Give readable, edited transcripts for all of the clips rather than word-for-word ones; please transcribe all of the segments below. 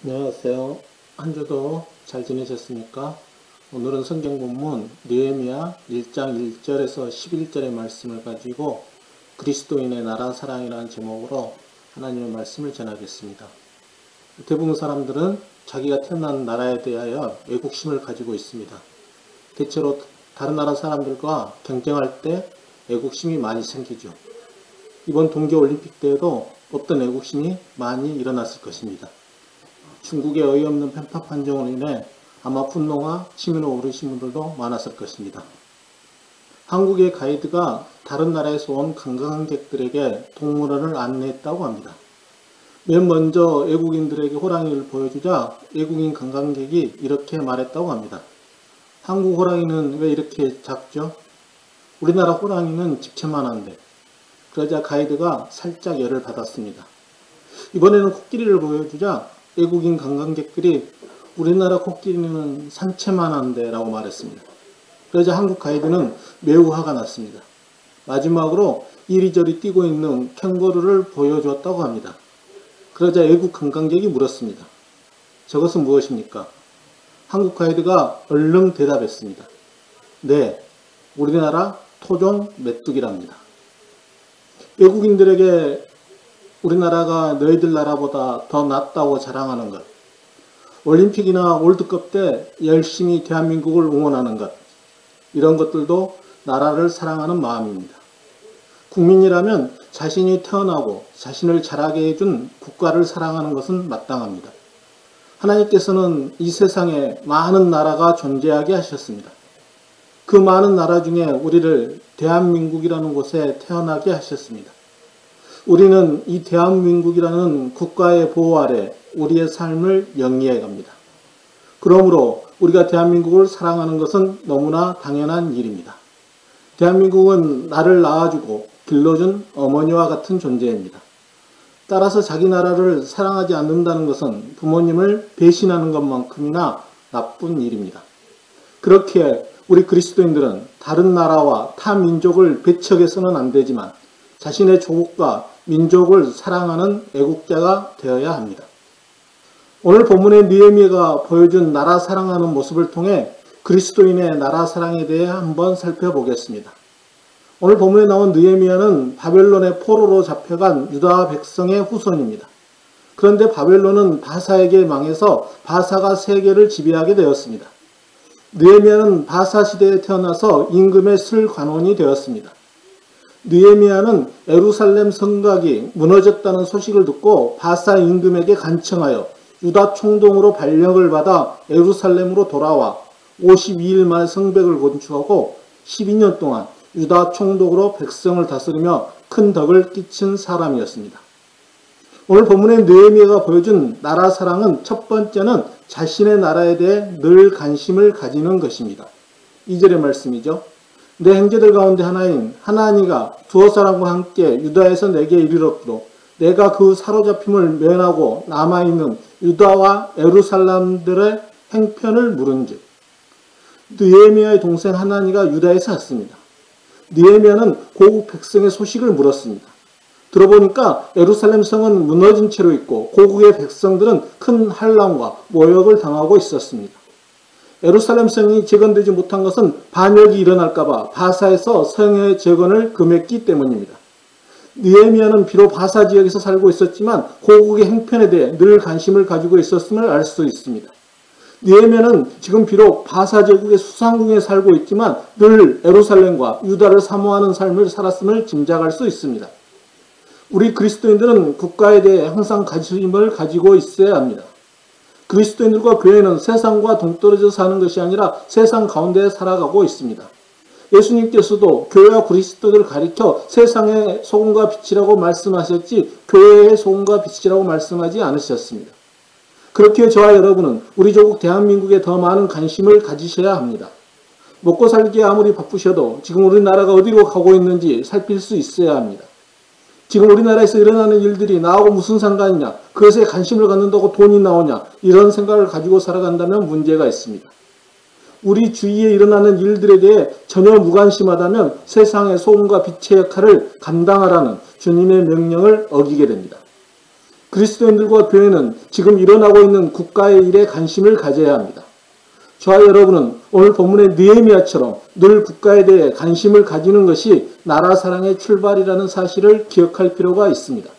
안녕하세요. 한 주도 잘 지내셨습니까? 오늘은 성경 본문 느헤미야 1장 1절에서 11절의 말씀을 가지고 그리스도인의 나라 사랑이라는 제목으로 하나님의 말씀을 전하겠습니다. 대부분 사람들은 자기가 태어난 나라에 대하여 애국심을 가지고 있습니다. 대체로 다른 나라 사람들과 경쟁할 때 애국심이 많이 생기죠. 이번 동계올림픽 때에도 어떤 애국심이 많이 일어났을 것입니다. 중국의 어이없는 편파 판정으로 인해 아마 분노와 치밀어 오르신 분들도 많았을 것입니다. 한국의 가이드가 다른 나라에서 온 관광객들에게 동물원을 안내했다고 합니다. 맨 먼저 외국인들에게 호랑이를 보여주자 외국인 관광객이 이렇게 말했다고 합니다. 한국 호랑이는 왜 이렇게 작죠? 우리나라 호랑이는 집채만한데. 그러자 가이드가 살짝 열을 받았습니다. 이번에는 코끼리를 보여주자 외국인 관광객들이 우리나라 코끼리는 산채만한데 라고 말했습니다. 그러자 한국 가이드는 매우 화가 났습니다. 마지막으로 이리저리 뛰고 있는 캥거루를 보여주었다고 합니다. 그러자 외국 관광객이 물었습니다. 저것은 무엇입니까? 한국 가이드가 얼른 대답했습니다. 네, 우리나라 토종 메뚜기랍니다. 외국인들에게 우리나라가 너희들 나라보다 더 낫다고 자랑하는 것, 올림픽이나 월드컵 때 열심히 대한민국을 응원하는 것, 이런 것들도 나라를 사랑하는 마음입니다. 국민이라면 자신이 태어나고 자신을 자라게 해준 국가를 사랑하는 것은 마땅합니다. 하나님께서는 이 세상에 많은 나라가 존재하게 하셨습니다. 그 많은 나라 중에 우리를 대한민국이라는 곳에 태어나게 하셨습니다. 우리는 이 대한민국이라는 국가의 보호 아래 우리의 삶을 영위해 갑니다. 그러므로 우리가 대한민국을 사랑하는 것은 너무나 당연한 일입니다. 대한민국은 나를 낳아주고 길러준 어머니와 같은 존재입니다. 따라서 자기 나라를 사랑하지 않는다는 것은 부모님을 배신하는 것만큼이나 나쁜 일입니다. 그렇게 우리 그리스도인들은 다른 나라와 타 민족을 배척해서는 안 되지만 자신의 조국과 민족을 사랑하는 애국자가 되어야 합니다. 오늘 본문의 느헤미야가 보여준 나라 사랑하는 모습을 통해 그리스도인의 나라 사랑에 대해 한번 살펴보겠습니다. 오늘 본문에 나온 느헤미야는 바벨론의 포로로 잡혀간 유다 백성의 후손입니다. 그런데 바벨론은 바사에게 망해서 바사가 세계를 지배하게 되었습니다. 느헤미야는 바사 시대에 태어나서 임금의 슬관원이 되었습니다. 느헤미야는 예루살렘 성곽이 무너졌다는 소식을 듣고 바사 임금에게 간청하여 유다 총독으로 발령을 받아 예루살렘으로 돌아와 52일 만에 성벽을 건축하고 12년 동안 유다 총독으로 백성을 다스리며 큰 덕을 끼친 사람이었습니다. 오늘 본문의 느헤미야가 보여준 나라 사랑은 첫 번째는 자신의 나라에 대해 늘 관심을 가지는 것입니다. 2절의 말씀이죠. 내 형제들 가운데 하나인 하나니가 두어 사람과 함께 유다에서 내게 이르렀고 내가 그 사로잡힘을 면하고 남아있는 유다와 예루살렘들의 행편을 물은즉. 느헤미야의 동생 하나니가 유다에 샀습니다. 느헤미야는 고국 백성의 소식을 물었습니다. 들어보니까 예루살렘 성은 무너진 채로 있고 고국의 백성들은 큰 환난과 모욕을 당하고 있었습니다. 예루살렘 성이 재건되지 못한 것은 반역이 일어날까봐 바사에서 성의 재건을 금했기 때문입니다. 느헤미야는 비록 바사 지역에서 살고 있었지만 고국의 행편에 대해 늘 관심을 가지고 있었음을 알 수 있습니다. 느헤미야는 지금 비록 바사 제국의 수상궁에 살고 있지만 늘 예루살렘과 유다를 사모하는 삶을 살았음을 짐작할 수 있습니다. 우리 그리스도인들은 국가에 대해 항상 관심을 가지고 있어야 합니다. 그리스도인들과 교회는 세상과 동떨어져 사는 것이 아니라 세상 가운데 살아가고 있습니다. 예수님께서도 교회와 그리스도들을 가리켜 세상의 소금과 빛이라고 말씀하셨지 교회의 소금과 빛이라고 말씀하지 않으셨습니다. 그렇게 저와 여러분은 우리 조국 대한민국에 더 많은 관심을 가지셔야 합니다. 먹고 살기에 아무리 바쁘셔도 지금 우리나라가 어디로 가고 있는지 살필 수 있어야 합니다. 지금 우리나라에서 일어나는 일들이 나하고 무슨 상관이냐, 그것에 관심을 갖는다고 돈이 나오냐, 이런 생각을 가지고 살아간다면 문제가 있습니다. 우리 주위에 일어나는 일들에 대해 전혀 무관심하다면 세상의 소금과 빛의 역할을 감당하라는 주님의 명령을 어기게 됩니다. 그리스도인들과 교회는 지금 일어나고 있는 국가의 일에 관심을 가져야 합니다. 저와 여러분은 오늘 본문의 느헤미야처럼 늘 국가에 대해 관심을 가지는 것이 나라 사랑의 출발이라는 사실을 기억할 필요가 있습니다.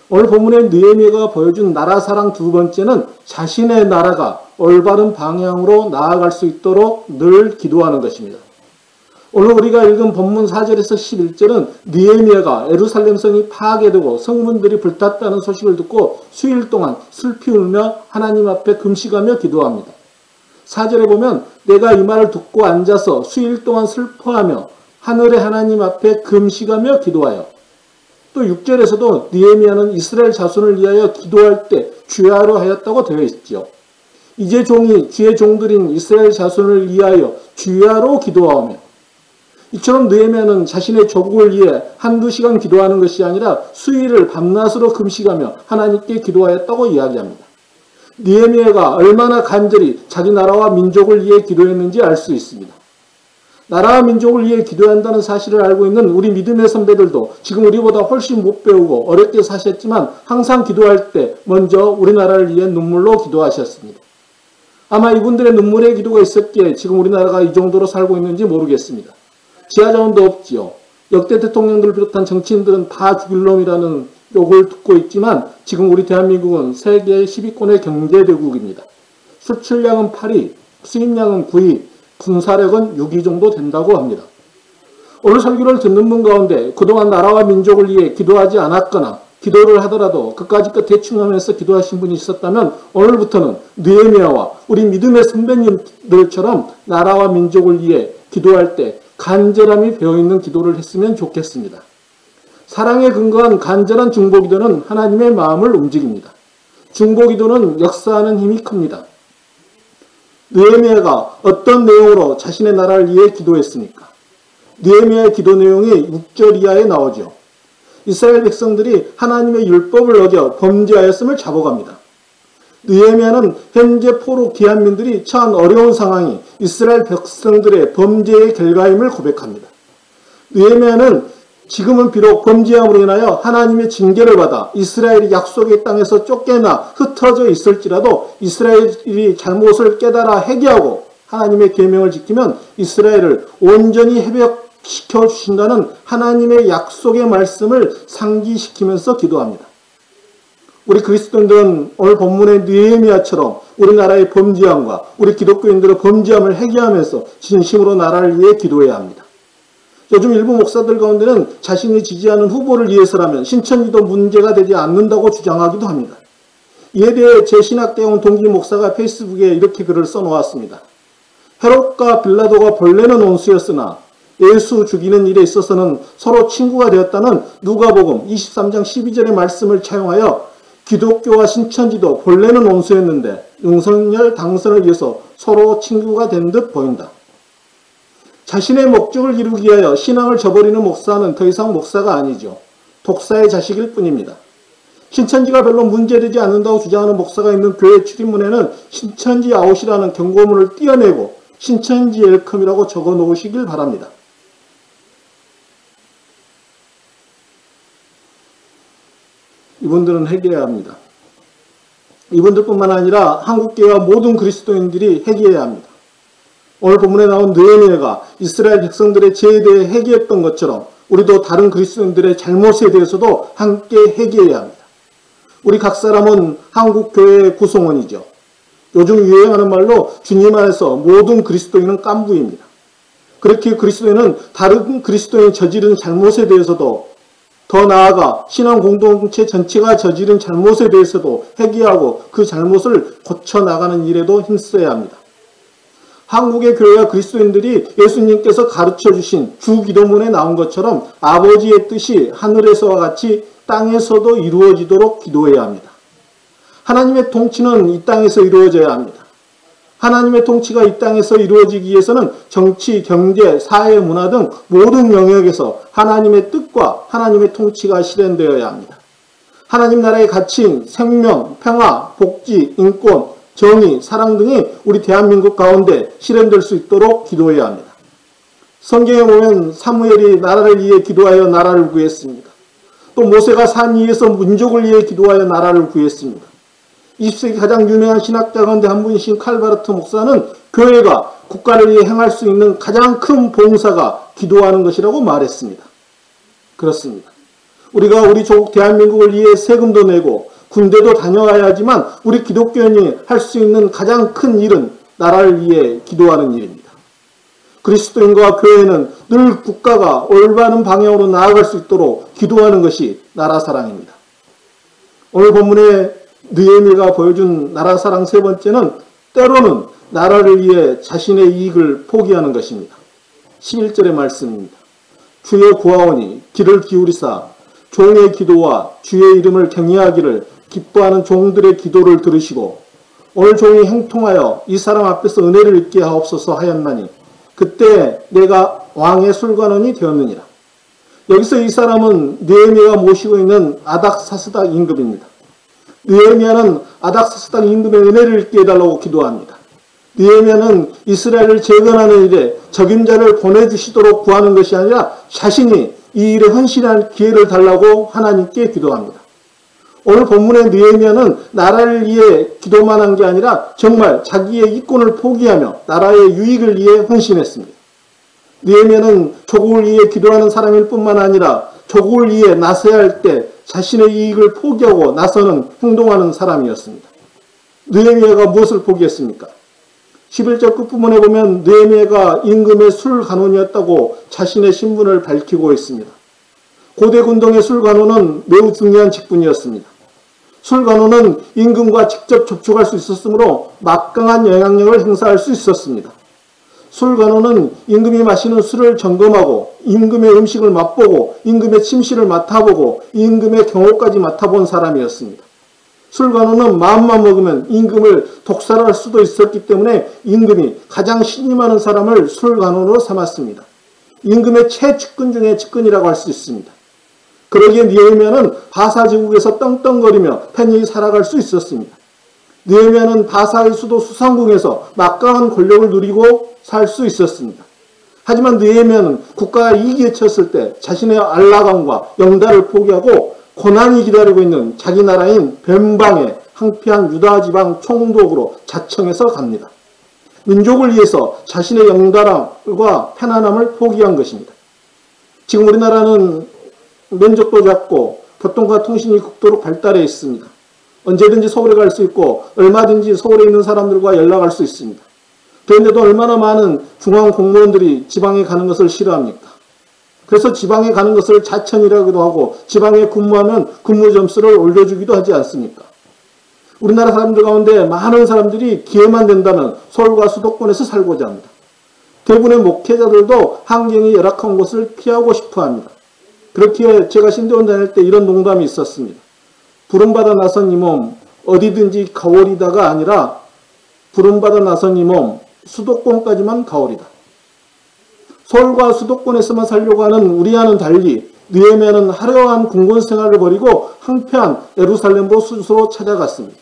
오늘 본문의 느헤미야가 보여준 나라 사랑 두 번째는 자신의 나라가 올바른 방향으로 나아갈 수 있도록 늘 기도하는 것입니다. 오늘 우리가 읽은 본문 4절에서 11절은 느헤미야가 예루살렘 성이 파괴되고 성문들이 불탔다는 소식을 듣고 수일 동안 슬피 울며 하나님 앞에 금식하며 기도합니다. 4절에 보면 내가 이 말을 듣고 앉아서 수일 동안 슬퍼하며 하늘의 하나님 앞에 금식하며 기도하여, 또 6절에서도 느헤미야는 이스라엘 자손을 위하여 기도할 때 주야로 하였다고 되어 있죠. 이제 종이 주의 종들인 이스라엘 자손을 위하여 주야로 기도하며, 이처럼 느헤미야는 자신의 조국을 위해 한두 시간 기도하는 것이 아니라 수일을 밤낮으로 금식하며 하나님께 기도하였다고 이야기합니다. 느헤미야가 얼마나 간절히 자기 나라와 민족을 위해 기도했는지 알 수 있습니다. 나라와 민족을 위해 기도한다는 사실을 알고 있는 우리 믿음의 선배들도 지금 우리보다 훨씬 못 배우고 어렵게 사셨지만 항상 기도할 때 먼저 우리나라를 위해 눈물로 기도하셨습니다. 아마 이분들의 눈물의 기도가 있었기에 지금 우리나라가 이 정도로 살고 있는지 모르겠습니다. 지하자원도 없지요. 역대 대통령들을 비롯한 정치인들은 다 죽일 놈이라는 욕을 듣고 있지만 지금 우리 대한민국은 세계 10위권의 경제대국입니다. 수출량은 8위, 수입량은 9위, 군사력은 6위 정도 된다고 합니다. 오늘 설교를 듣는 분 가운데 그동안 나라와 민족을 위해 기도하지 않았거나 기도를 하더라도 그까짓 대충 하면서 기도하신 분이 있었다면 오늘부터는 느헤미야와 우리 믿음의 선배님들처럼 나라와 민족을 위해 기도할 때 간절함이 배어있는 기도를 했으면 좋겠습니다. 사랑에 근거한 간절한 중보기도는 하나님의 마음을 움직입니다. 중보기도는 역사하는 힘이 큽니다. 느헤미야가 어떤 내용으로 자신의 나라를 위해 기도했습니까? 느헤미야의 기도 내용이 6절 이하에 나오죠. 이스라엘 백성들이 하나님의 율법을 어겨 범죄하였음을 자복합니다. 느헤미야는 현재 포로 기한민들이 처한 어려운 상황이 이스라엘 백성들의 범죄의 결과임을 고백합니다. 느헤미야는 지금은 비록 범죄함으로 인하여 하나님의 징계를 받아 이스라엘이 약속의 땅에서 쫓겨나 흩어져 있을지라도 이스라엘이 잘못을 깨달아 회개하고 하나님의 계명을 지키면 이스라엘을 온전히 회복시켜 주신다는 하나님의 약속의 말씀을 상기시키면서 기도합니다. 우리 그리스도인들은 오늘 본문의 느헤미야처럼 우리나라의 범죄함과 우리 기독교인들의 범죄함을 회개하면서 진심으로 나라를 위해 기도해야 합니다. 요즘 일부 목사들 가운데는 자신이 지지하는 후보를 위해서라면 신천지도 문제가 되지 않는다고 주장하기도 합니다. 이에 대해 제신학대원 동기 목사가 페이스북에 이렇게 글을 써놓았습니다. 헤롯과 빌라도가 본래는 원수였으나 예수 죽이는 일에 있어서는 서로 친구가 되었다는 누가복음 23장 12절의 말씀을 차용하여 기독교와 신천지도 본래는 원수였는데 윤석열 당선을 위해서 서로 친구가 된 듯 보인다. 자신의 목적을 이루기 위하여 신앙을 저버리는 목사는 더 이상 목사가 아니죠. 독사의 자식일 뿐입니다. 신천지가 별로 문제되지 않는다고 주장하는 목사가 있는 교회 출입문에는 신천지 아웃이라는 경고문을 띄어내고 신천지 웰컴이라고 적어 놓으시길 바랍니다. 이분들은 회개해야 합니다. 이분들뿐만 아니라 한국교회와 모든 그리스도인들이 회개해야 합니다. 오늘 본문에 나온 느헤미야가 이스라엘 백성들의 죄에 대해 회개했던 것처럼 우리도 다른 그리스도인들의 잘못에 대해서도 함께 회개해야 합니다. 우리 각 사람은 한국교회의 구성원이죠. 요즘 유행하는 말로 주님 안에서 모든 그리스도인은 깐부입니다. 그렇게 그리스도인은 다른 그리스도인이 저지른 잘못에 대해서도 더 나아가 신앙 공동체 전체가 저지른 잘못에 대해서도 회개하고 그 잘못을 고쳐나가는 일에도 힘써야 합니다. 한국의 교회와 그리스도인들이 예수님께서 가르쳐 주신 주기도문에 나온 것처럼 아버지의 뜻이 하늘에서와 같이 땅에서도 이루어지도록 기도해야 합니다. 하나님의 통치는 이 땅에서 이루어져야 합니다. 하나님의 통치가 이 땅에서 이루어지기 위해서는 정치, 경제, 사회, 문화 등 모든 영역에서 하나님의 뜻과 하나님의 통치가 실현되어야 합니다. 하나님 나라의 가치인 생명, 평화, 복지, 인권, 정의, 사랑 등이 우리 대한민국 가운데 실현될 수 있도록 기도해야 합니다. 성경에 보면 사무엘이 나라를 위해 기도하여 나라를 구했습니다. 또 모세가 산 위에서 민족을 위해 기도하여 나라를 구했습니다. 20세기 가장 유명한 신학자 가운데 한 분이신 칼바르트 목사는 교회가 국가를 위해 행할 수 있는 가장 큰 봉사가 기도하는 것이라고 말했습니다. 그렇습니다. 우리가 우리 조국 대한민국을 위해 세금도 내고 군대도 다녀와야 하지만 우리 기독교인이 할 수 있는 가장 큰 일은 나라를 위해 기도하는 일입니다. 그리스도인과 교회는 늘 국가가 올바른 방향으로 나아갈 수 있도록 기도하는 것이 나라 사랑입니다. 오늘 본문에 느헤미야가 보여준 나라 사랑 세 번째는 때로는 나라를 위해 자신의 이익을 포기하는 것입니다. 11절의 말씀입니다. 주의 구하오니 귀를 기울이사 종의 기도와 주의 이름을 경외하기를 기뻐하는 종들의 기도를 들으시고 오늘 종이 행통하여 이 사람 앞에서 은혜를 입게 하옵소서 하였나니 그때 내가 왕의 술관원이 되었느니라. 여기서 이 사람은 느헤미야가 모시고 있는 아닥사스닥 임금입니다. 느헤미야는 아닥사스닥 임금의 은혜를 입게 해달라고 기도합니다. 느헤미야는 이스라엘을 재건하는 일에 적임자를 보내주시도록 구하는 것이 아니라 자신이 이 일에 헌신할 기회를 달라고 하나님께 기도합니다. 오늘 본문의 느헤미야는 나라를 위해 기도만 한 게 아니라 정말 자기의 이권을 포기하며 나라의 유익을 위해 헌신했습니다. 느헤미야는 조국을 위해 기도하는 사람일 뿐만 아니라 조국을 위해 나서야 할 때 자신의 이익을 포기하고 나서는 행동하는 사람이었습니다. 느헤미야가 무엇을 포기했습니까? 11절 끝부분에 보면 느헤미야가 임금의 술관원이었다고 자신의 신분을 밝히고 있습니다. 고대 군동의 술관원은 매우 중요한 직분이었습니다. 술관원은 임금과 직접 접촉할 수 있었으므로 막강한 영향력을 행사할 수 있었습니다. 술관원은 임금이 마시는 술을 점검하고 임금의 음식을 맛보고 임금의 침실을 맡아보고 임금의 경호까지 맡아본 사람이었습니다. 술관원은 마음만 먹으면 임금을 독살할 수도 있었기 때문에 임금이 가장 신임하는 사람을 술관원으로 삼았습니다. 임금의 최측근 중에 측근이라고 할 수 있습니다. 그러기에 느헤미야는 바사 제국에서 떵떵거리며 편히 살아갈 수 있었습니다. 느헤미야는 바사의 수도 수상궁에서 막강한 권력을 누리고 살 수 있었습니다. 하지만 느헤미야는 국가가 위기에 처했을 때 자신의 안락함과 영달을 포기하고 고난이 기다리고 있는 자기 나라인 변방의 황폐한 유다 지방 총독으로 자청해서 갑니다. 민족을 위해서 자신의 영달함과 편안함을 포기한 것입니다. 지금 우리나라는 면적도 작고 교통과 통신이 극도로 발달해 있습니다. 언제든지 서울에 갈 수 있고 얼마든지 서울에 있는 사람들과 연락할 수 있습니다. 그런데도 얼마나 많은 중앙 공무원들이 지방에 가는 것을 싫어합니까? 그래서 지방에 가는 것을 자천이라고도 하고 지방에 근무하면 근무 점수를 올려주기도 하지 않습니까? 우리나라 사람들 가운데 많은 사람들이 기회만 된다면 서울과 수도권에서 살고자 합니다. 대부분의 목회자들도 환경이 열악한 곳을 피하고 싶어 합니다. 그렇기에 제가 신대원 다닐 때 이런 농담이 있었습니다. 부름받아 나선 이 몸 어디든지 가오리다가 아니라 부름받아 나선 이 몸 수도권까지만 가오리다. 서울과 수도권에서만 살려고 하는 우리와는 달리 느헤미야는 화려한 궁궐 생활을 벌이고 황폐한 예루살렘으로 스스로 찾아갔습니다.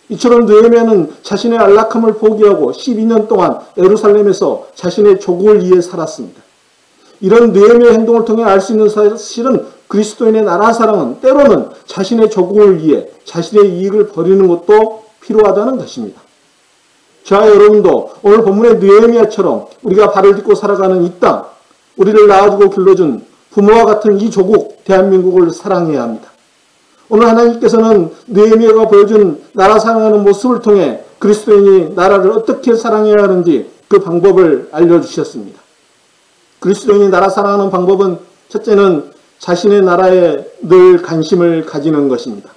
이처럼 느헤미야는 자신의 안락함을 포기하고 12년 동안 예루살렘에서 자신의 조국을 위해 살았습니다. 이런 느헤미야의 행동을 통해 알 수 있는 사실은 그리스도인의 나라 사랑은 때로는 자신의 조국을 위해 자신의 이익을 버리는 것도 필요하다는 것입니다. 저와 여러분도 오늘 본문의 느헤미야처럼 우리가 발을 딛고 살아가는 이 땅, 우리를 낳아주고 길러준 부모와 같은 이 조국 대한민국을 사랑해야 합니다. 오늘 하나님께서는 느헤미야가 보여준 나라 사랑하는 모습을 통해 그리스도인이 나라를 어떻게 사랑해야 하는지 그 방법을 알려주셨습니다. 그리스도인이 나라 사랑하는 방법은 첫째는 자신의 나라에 늘 관심을 가지는 것입니다.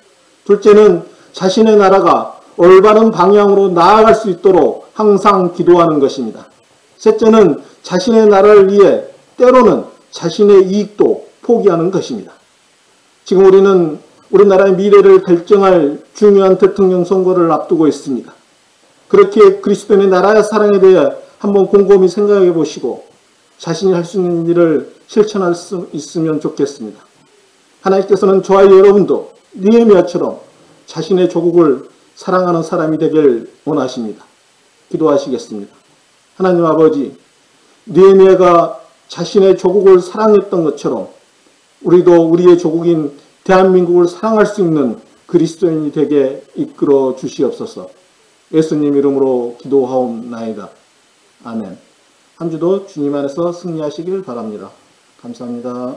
둘째는 자신의 나라가 올바른 방향으로 나아갈 수 있도록 항상 기도하는 것입니다. 셋째는 자신의 나라를 위해 때로는 자신의 이익도 포기하는 것입니다. 지금 우리는 우리나라의 미래를 결정할 중요한 대통령 선거를 앞두고 있습니다. 그렇게 그리스도인의 나라의 사랑에 대해 한번 곰곰이 생각해 보시고 자신이 할 수 있는 일을 실천할 수 있으면 좋겠습니다. 하나님께서는 저와 여러분도 느헤미야처럼 자신의 조국을 사랑하는 사람이 되길 원하십니다. 기도하시겠습니다. 하나님 아버지, 느헤미야가 자신의 조국을 사랑했던 것처럼 우리도 우리의 조국인 대한민국을 사랑할 수 있는 그리스도인이 되게 이끌어 주시옵소서. 예수님 이름으로 기도하옵나이다. 아멘. 한 주도 주님 안에서 승리하시길 바랍니다. 감사합니다.